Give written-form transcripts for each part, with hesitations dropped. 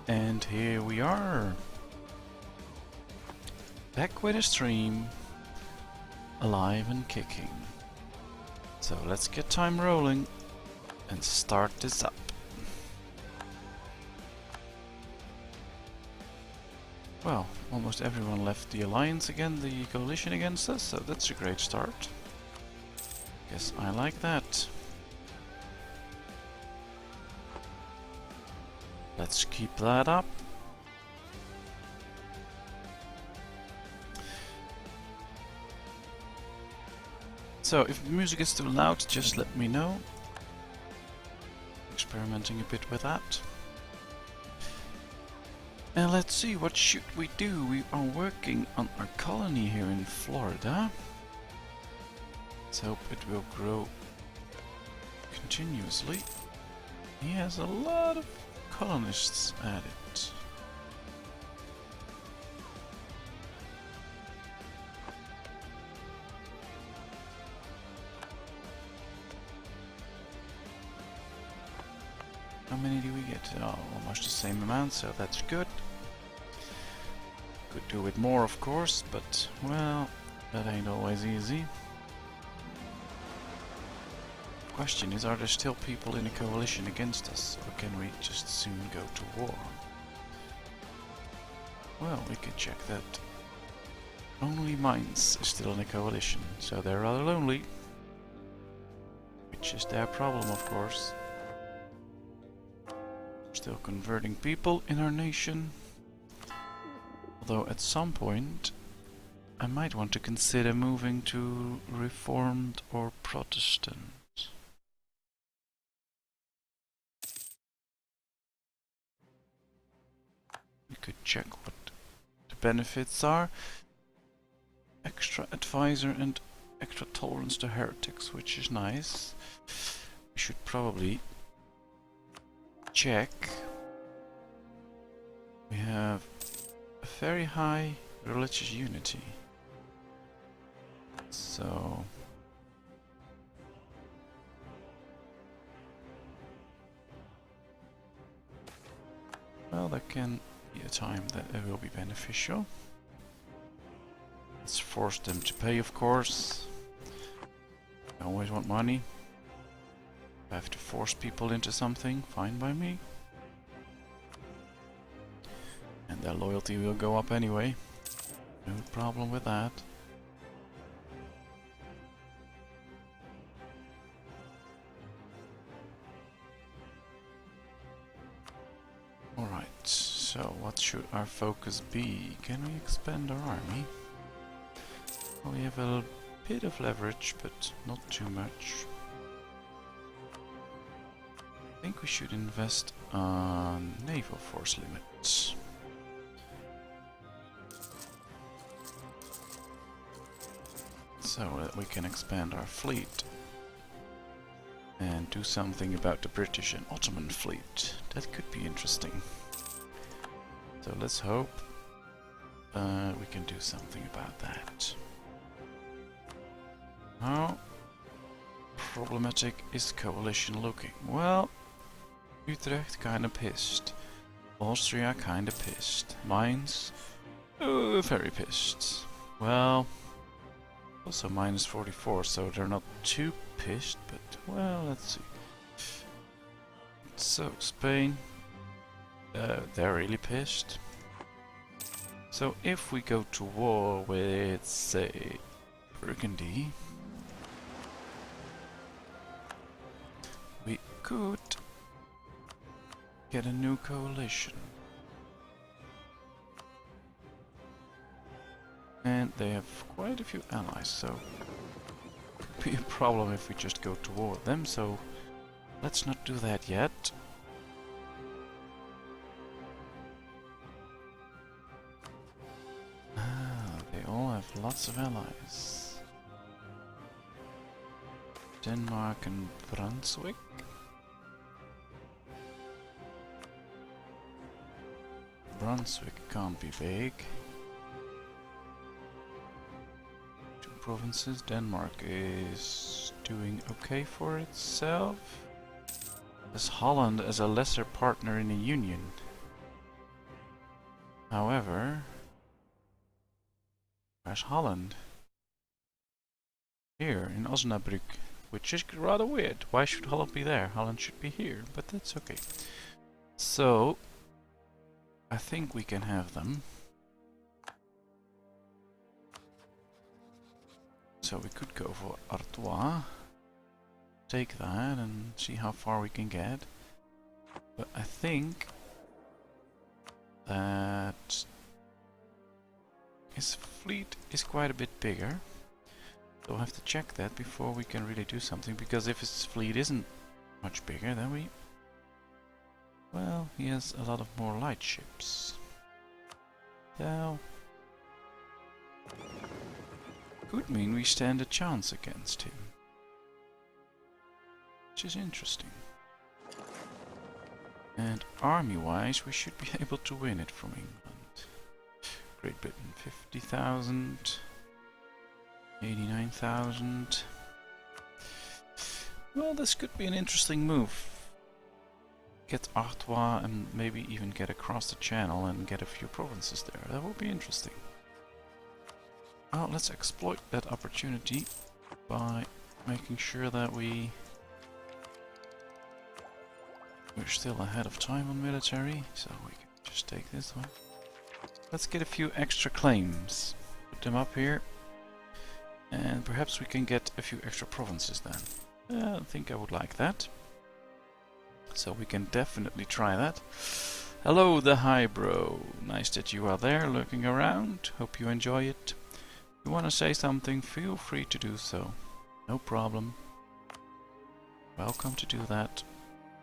And here we are, back with a stream, alive and kicking. So let's get time rolling and start this up. Well, almost everyone left the alliance again, the coalition against us, so that's a great start. Guess I like that. Let's keep that up. So if the music is too loud, just let me know. Experimenting a bit with that. And let's see, what should we do? We are working on our colony here in Florida. Let's hope it will grow continuously. He has a lot of colonists at it. How many do we get? Oh, almost the same amount, so that's good. Could do with more, of course, but, well, that ain't always easy. Question is, are there still people in a coalition against us, or can we just soon go to war? Well, we could check that. Only Mainz is still in a coalition, so they're rather lonely. Which is their problem, of course. Still converting people in our nation. Although at some point I might want to consider moving to Reformed or Protestant. We could check what the benefits are. Extra advisor and extra tolerance to heretics, which is nice. We should probably check. We have a very high religious unity. So well, there can be a time that it will be beneficial. Let's force them to pay, of course. I always want money. I have to force people into something, fine by me. And their loyalty will go up anyway. No problem with that. Alright, so what should our focus be? Can we expand our army? Well, we have a bit of leverage, but not too much. I think we should invest on naval force limits. So that we can expand our fleet and do something about the British and Ottoman fleet. That could be interesting. So let's hope we can do something about that. How problematic is coalition looking? Well, Utrecht kinda pissed. Austria kinda pissed. Mainz, very pissed. Well, also minus 44, so they're not too pissed, but well, let's see. So, Spain, they're really pissed. So if we go to war with, say, Burgundy, we could get a new coalition. And they have quite a few allies, so it could be a problem if we just go to war with them, so let's not do that yet. Ah, they all have lots of allies. Denmark and Brunswick. Brunswick can't be big. Two provinces. Denmark is doing okay for itself. As Holland as a lesser partner in a union. However, where's Holland? Here in Osnabrück, which is rather weird. Why should Holland be there? Holland should be here, but that's okay. So, I think we can have them. So we could go for Artois, take that and see how far we can get. But I think that his fleet is quite a bit bigger. So we'll have to check that before we can really do something, because if his fleet isn't much bigger, then we... Well, he has a lot of more light ships. So... could mean we stand a chance against him. Which is interesting. And army-wise, we should be able to win it from England. Great Britain, 50,000. 89,000. Well, this could be an interesting move. Get Artois and maybe even get across the channel and get a few provinces there. That would be interesting. Well, let's exploit that opportunity by making sure that we're still ahead of time on military, so we can just take this one. Let's get a few extra claims. Put them up here. And perhaps we can get a few extra provinces then. I think I would like that. So we can definitely try that. Hello, the Highbrow. Nice that you are there lurking around. Hope you enjoy it. If you want to say something, feel free to do so. No problem. Welcome to do that.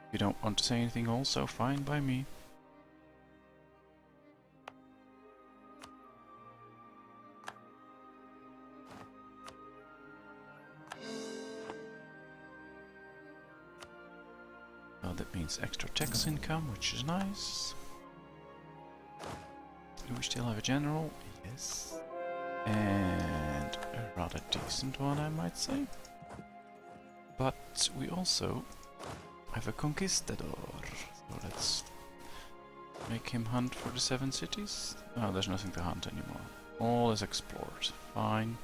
If you don't want to say anything, also fine by me. Oh, that means extra tax income, which is nice. Do we still have a general? Yes. And a rather decent one, I might say. But we also have a conquistador. So let's make him hunt for the 7 cities. Oh, there's nothing to hunt anymore. All is explored. Fine.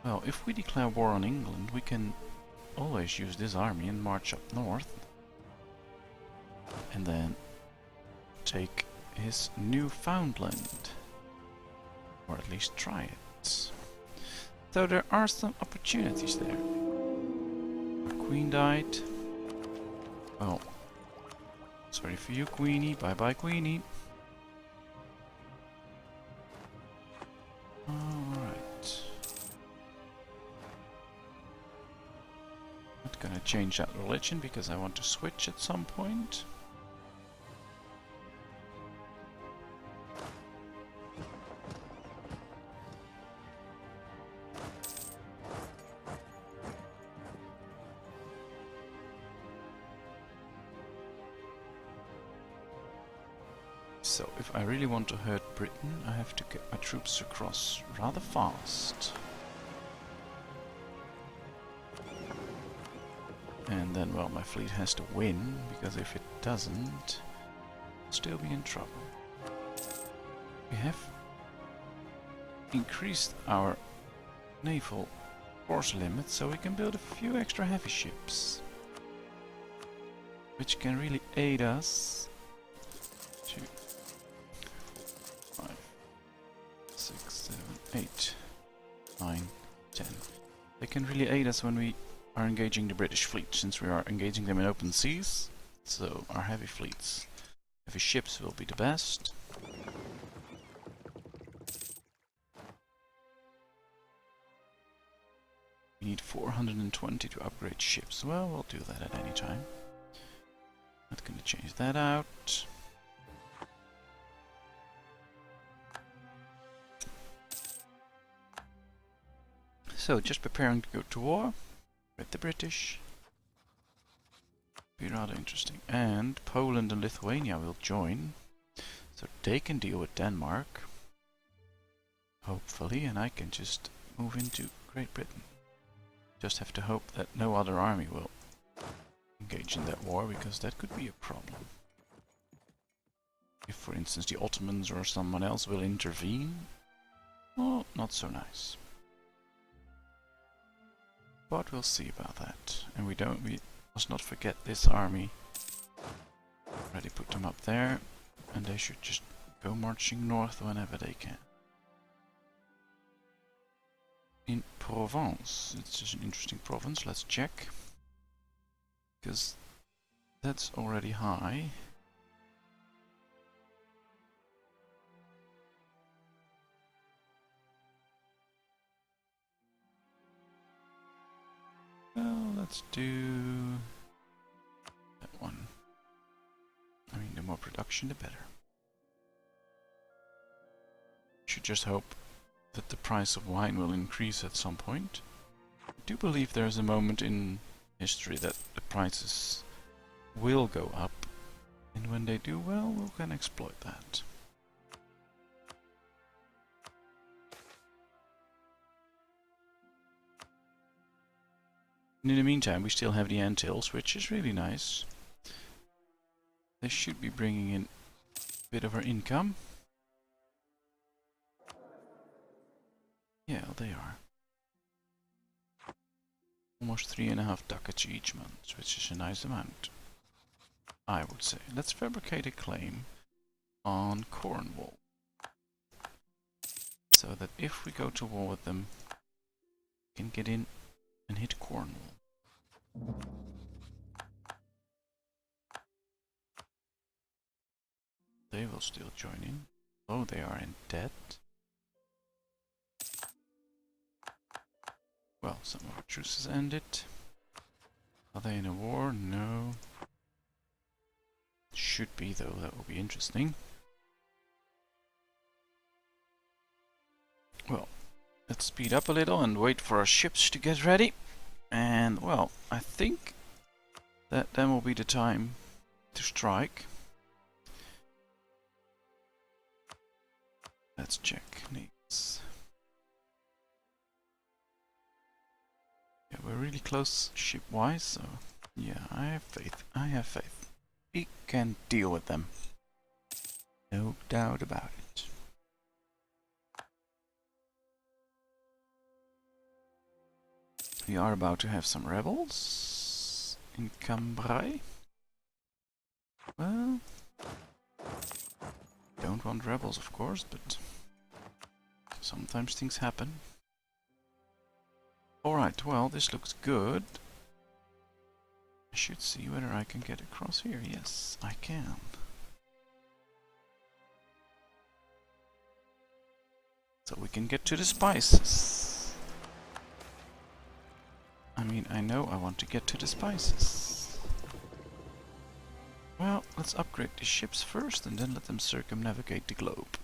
Well, if we declare war on England, we can always use this army and march up north. And then take his Newfoundland. Or at least try it. So there are some opportunities there. Our queen died. Well, sorry for you, Queenie. Bye bye, Queenie. Alright. Not gonna change that religion because I want to switch at some point. So, if I really want to hurt Britain, I have to get my troops across rather fast. And then, well, my fleet has to win, because if it doesn't, I'll still be in trouble. We have increased our naval force limit, so we can build a few extra heavy ships. Which can really aid us. 2, 4, 5, 6, 7, 8, 9, 10. They can really aid us when we are engaging the British fleet, since we are engaging them in open seas. So our heavy ships will be the best. We need 420 to upgrade ships. Well, we'll do that at any time. Not gonna change that out. So, just preparing to go to war with the British. Be rather interesting. And Poland and Lithuania will join, so they can deal with Denmark. Hopefully, and I can just move into Great Britain. Just have to hope that no other army will engage in that war, because that could be a problem. If, for instance, the Ottomans or someone else will intervene, well, not so nice. But we'll see about that. And we must not forget this army. Already put them up there, and they should just go marching north whenever they can. In Provence, it's just an interesting province, let's check. Because that's already high. Well, let's do that one. I mean, the more production, the better. Should just hope that the price of wine will increase at some point. I do believe there's a moment in history that the prices will go up, and when they do, well, we can exploit that. And in the meantime, we still have the Antilles, which is really nice. They should be bringing in a bit of our income. Yeah, they are. Almost 3.5 ducats each month, which is a nice amount, I would say. Let's fabricate a claim on Cornwall, so that if we go to war with them, we can get in and hit Cornwall. They will still join in. Oh, they are in debt. Well, some of our truces ended. Are they in a war? No. Should be, though. That will be interesting. Well, let's speed up a little and wait for our ships to get ready. And, well, I think that then will be the time to strike. Let's check needs. Yeah, we're really close ship-wise, so yeah, I have faith. I have faith. We can deal with them. No doubt about it. We are about to have some rebels in Cambrai. Well, don't want rebels, of course, but sometimes things happen. Alright, well, this looks good. I should see whether I can get across here. Yes, I can. So we can get to the spices. I mean, I know I want to get to the spices. Well, let's upgrade the ships first and then let them circumnavigate the globe.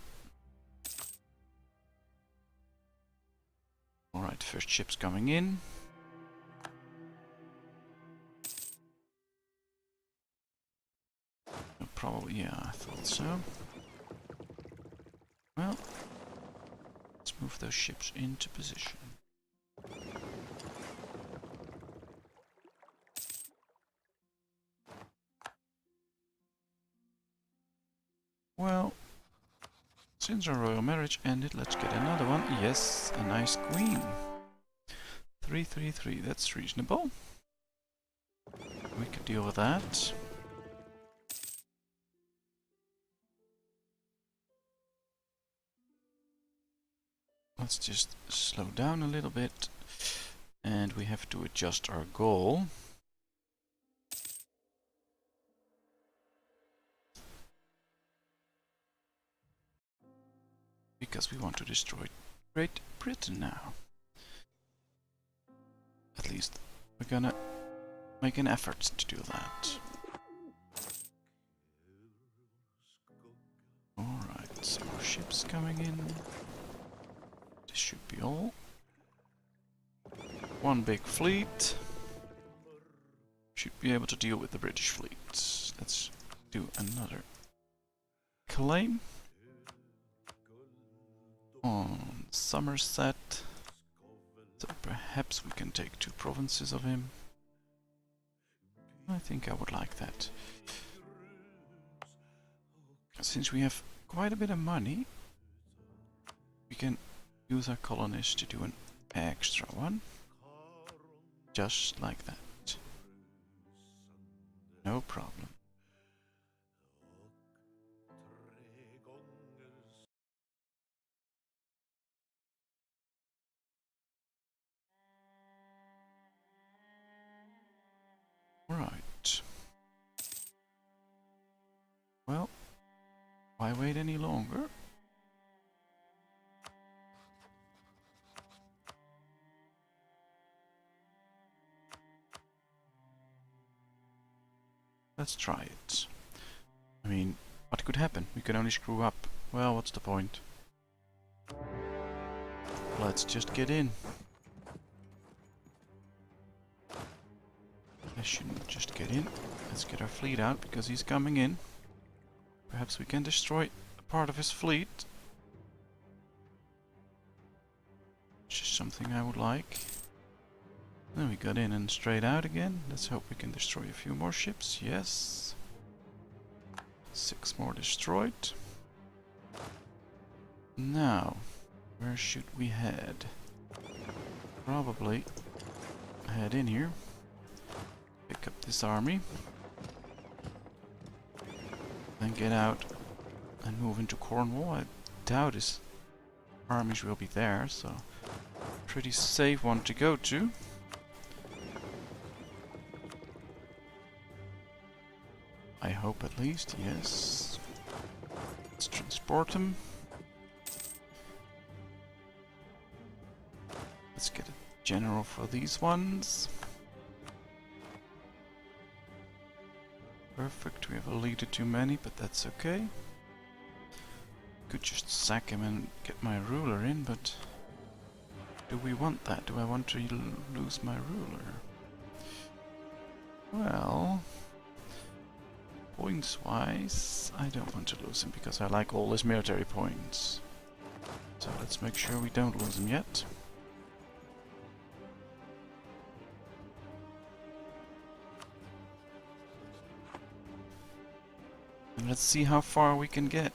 Alright, first ship's coming in. Oh, probably, yeah, I thought so. Well, let's move those ships into position. Well, since our royal marriage ended, let's get another one. Yes, a nice queen. 333, that's reasonable. We could deal with that. Let's just slow down a little bit. And we have to adjust our goal. Because we want to destroy Great Britain now. At least we're gonna make an effort to do that. Alright, so our ship's coming in. This should be all. One big fleet. Should be able to deal with the British fleet. Let's do another claim on Somerset. So perhaps we can take 2 provinces of him. I think I would like that. Since we have quite a bit of money, we can use our colonists to do an extra one. Just like that. No problem. Right. Well, why wait any longer? Let's try it. I mean, what could happen? We can only screw up. Well, what's the point? Let's just get in. I shouldn't just get in. Let's get our fleet out because he's coming in. Perhaps we can destroy a part of his fleet. Which is something I would like. Then we got in and straight out again. Let's hope we can destroy a few more ships. Yes. 6 more destroyed. Now, where should we head? Probably head in here. Pick up this army. Then get out and move into Cornwall. I doubt his armies will be there, so pretty safe one to go to. I hope at least, yes. Let's transport him. Let's get a general for these ones. Perfect, we have a leader too many, but that's okay. Could just sack him and get my ruler in, but do we want that? Do I want to lose my ruler? Well, points wise, I don't want to lose him because I like all his military points. So let's make sure we don't lose him yet. And let's see how far we can get.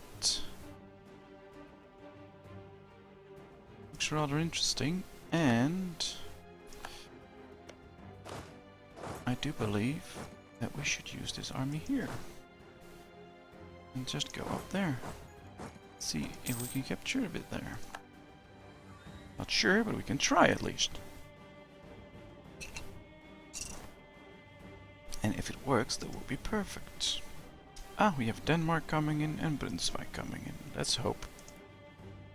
Looks rather interesting, and I do believe that we should use this army here. And just go up there. See if we can capture a bit there. Not sure, but we can try at least. And if it works, that will be perfect. Ah, we have Denmark coming in and Brunswick coming in. Let's hope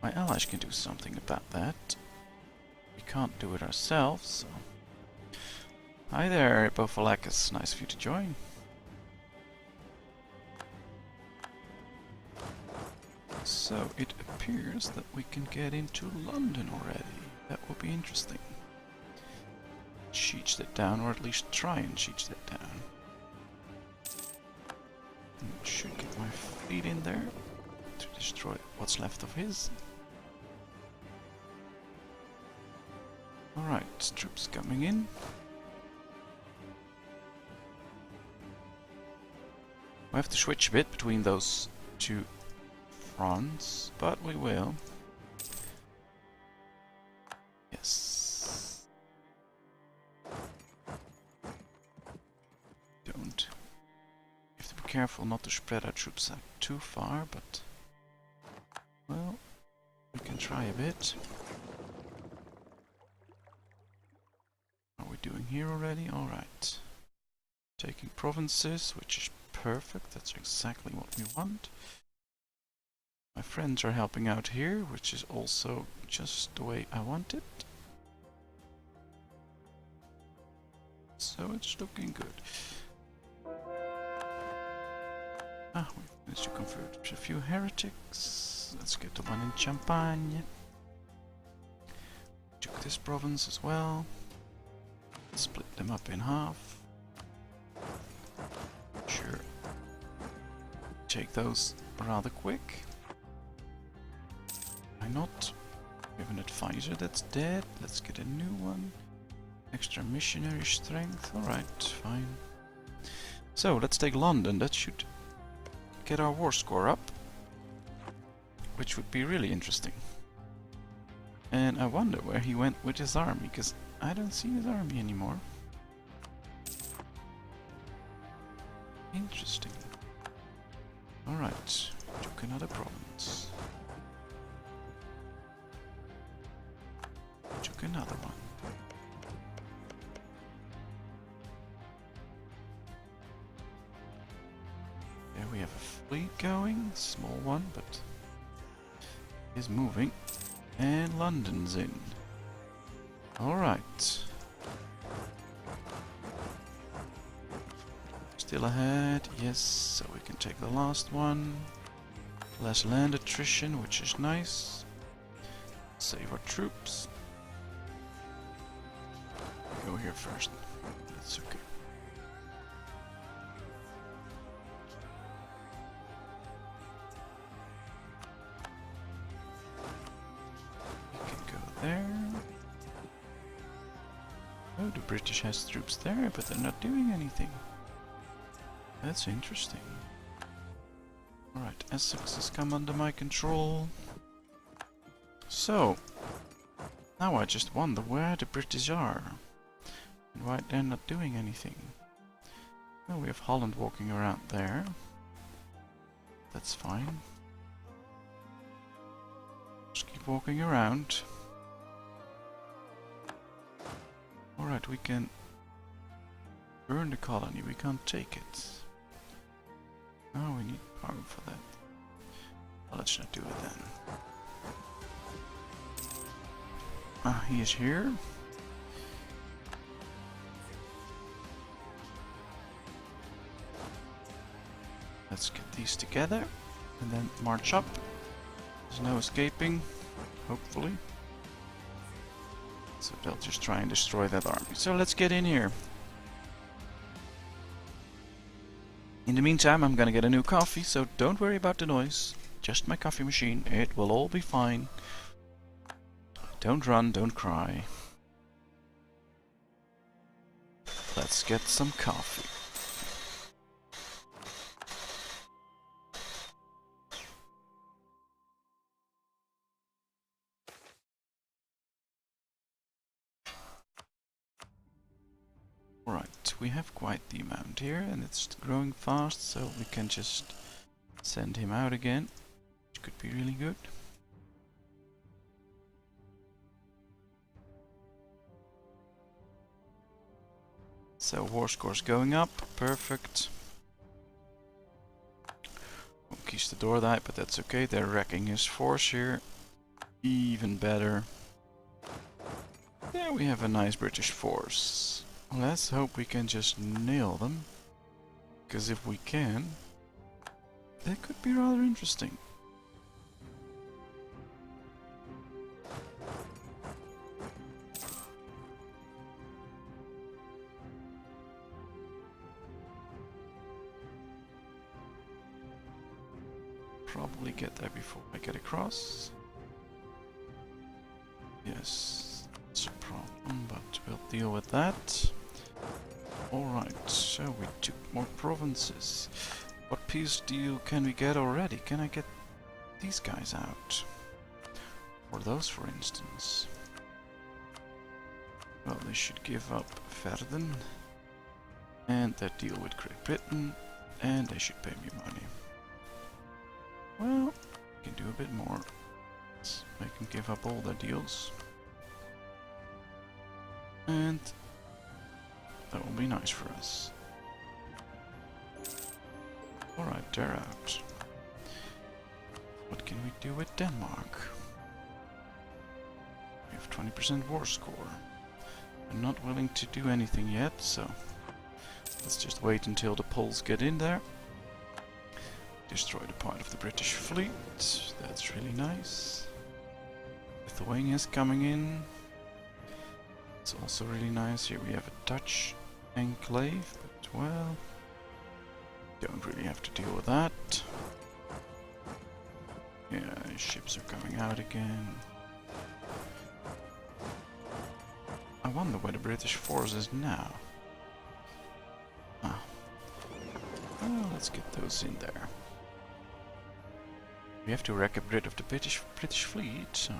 my allies can do something about that. We can't do it ourselves, so... Hi there, Bophalakis. Nice of you to join. So, it appears that we can get into London already. That will be interesting. Siege that down, or at least try and siege that down. Should get my fleet in there to destroy what's left of his. Alright, troops coming in. We have to switch a bit between those two fronts, but we will. Yes. Don't. We have to be careful not to spread our troops out too far, but... Well, we can try a bit. What are we doing here already? Alright. Taking provinces, which is perfect. That's exactly what we want. My friends are helping out here, which is also just the way I want it. So it's looking good. Ah, we managed to convert a few heretics. Let's get the one in Champagne. Took this province as well. Split them up in half. Sure. Take those rather quick. Why not? We have an advisor that's dead. Let's get a new one. Extra missionary strength. Alright, fine. So let's take London. That should get our war score up, which would be really interesting. And I wonder where he went with his army, because I don't see his army anymore. Interesting. Alright, took another province. Took another one. There we have a fleet going, small one, but is moving. And London's in. Alright. Still ahead, yes, so we can take the last one. Less land attrition, which is nice. Save our troops. Go here first. That's okay. There. Oh, the British has troops there, but they're not doing anything. That's interesting. Alright, Essex has come under my control. So, now I just wonder where the British are. And why they're not doing anything. Well, we have Holland walking around there. That's fine. Just keep walking around. Alright, we can burn the colony, we can't take it. Oh, we need power for that. Well, let's not do it then. Ah, he is here. Let's get these together and then march up. There's no escaping, hopefully. So they'll just try and destroy that army. So let's get in here. In the meantime, I'm gonna get a new coffee, so don't worry about the noise. Just my coffee machine. It will all be fine. Don't run, don't cry. Let's get some coffee. Alright, we have quite the amount here, and it's growing fast, so we can just send him out again, which could be really good. So war score's going up, perfect. Conquistador died, but that's okay, they're wrecking his force here. Even better. There we have a nice British force. Let's hope we can just nail them, because if we can, that could be rather interesting. Probably get there before I get across. Yes, it's a problem, but we'll deal with that. Alright, so we took more provinces. What peace deal can we get already? Can I get these guys out? Or those, for instance? Well, they should give up Verden. And that deal with Great Britain. And they should pay me money. Well, we can do a bit more. Let's make them give up all their deals. And that will be nice for us. Alright, they're out. What can we do with Denmark? We have 20% war score. I'm not willing to do anything yet, so let's just wait until the Poles get in there. Destroy the part of the British fleet. That's really nice. Lithuania is coming in. It's also really nice. Here we have a Dutch enclave, but well, don't really have to deal with that. Yeah, ships are coming out again. I wonder where the British force is now. Ah, Well, let's get those in there. We have to get rid of the British fleet, so...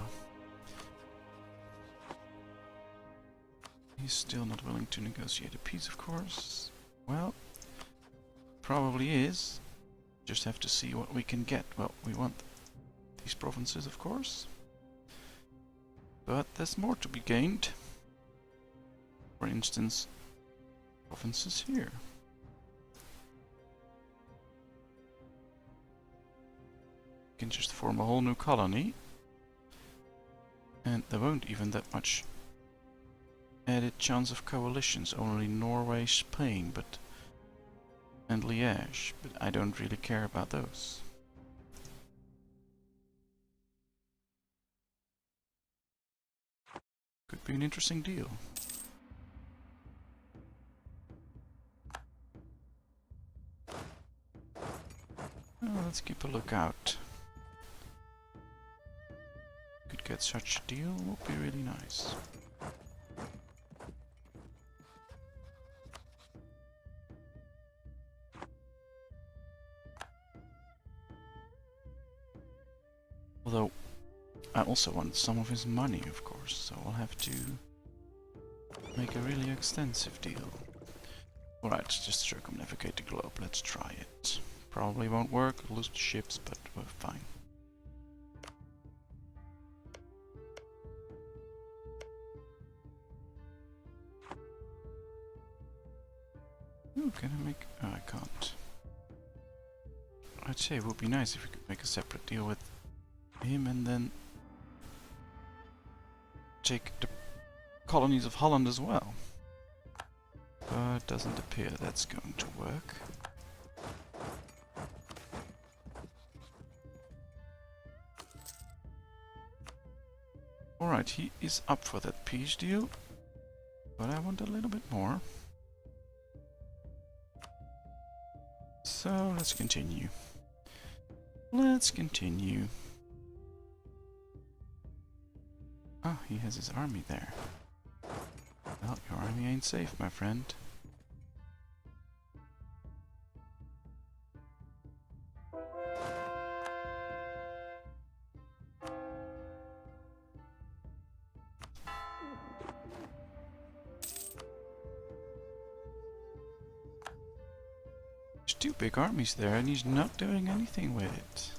He's still not willing to negotiate a peace, of course. Well, probably is. Just have to see what we can get. Well, we want these provinces, of course. But there's more to be gained. For instance, provinces here. You can just form a whole new colony. And there won't even that much added chance of coalitions. Only Norway, Spain, and Liège. But I don't really care about those. Could be an interesting deal. Well, let's keep a lookout. Could get such a deal, would be really nice. Although, I also want some of his money, of course, so I'll have to make a really extensive deal. Alright, just circumnavigate the globe, let's try it. Probably won't work, lose the ships, but we're fine. Ooh, can I make... Oh, I can't. I'd say it would be nice if we could make a separate deal with him and then take the colonies of Holland as well. But it doesn't appear that's going to work. Alright, he is up for that peace deal, but I want a little bit more. So let's continue. Let's continue. Ah, he has his army there. Well, your army ain't safe, my friend. There's two big armies there and he's not doing anything with it.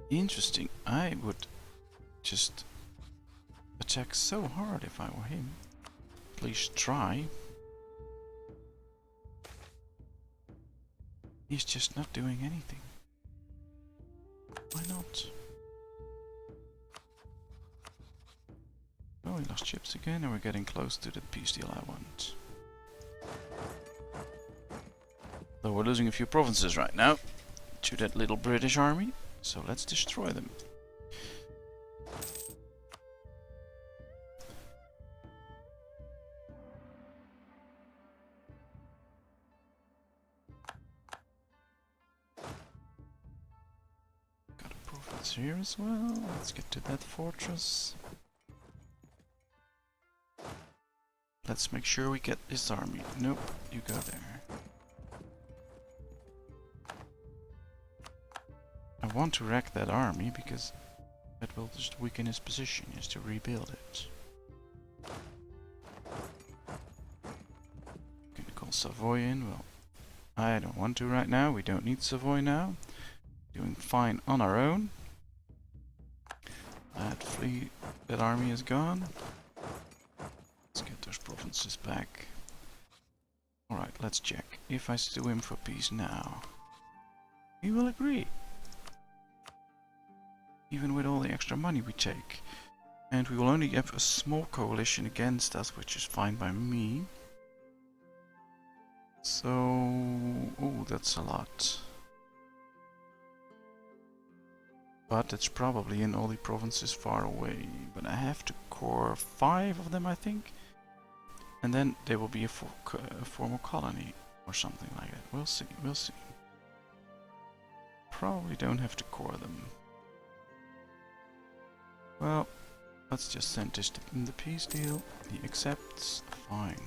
Interesting. I would just attack so hard if I were him. At least try. He's just not doing anything. Why not? Oh, we lost ships again and we're getting close to the peace deal I want. Though we're losing a few provinces right now to that little British army, so let's destroy them. Got a province here as well. Let's get to that fortress. Let's make sure we get this army. Nope, you go there. I want to wreck that army because that will just weaken his position, is to rebuild it. Gonna call Savoy in. Well, I don't want to right now. We don't need Savoy now. Doing fine on our own. That army is gone. Let's get those provinces back. Alright, let's check. If I sue him for peace now, he will agree. Even with all the extra money we take. And we will only have a small coalition against us, which is fine by me. So... oh, that's a lot. But it's probably in all the provinces far away. But I have to core 5 of them, I think. And then they will be a formal colony or something like that. We'll see, we'll see. Probably don't have to core them. Well, let's just send this in the peace deal. He accepts. Fine.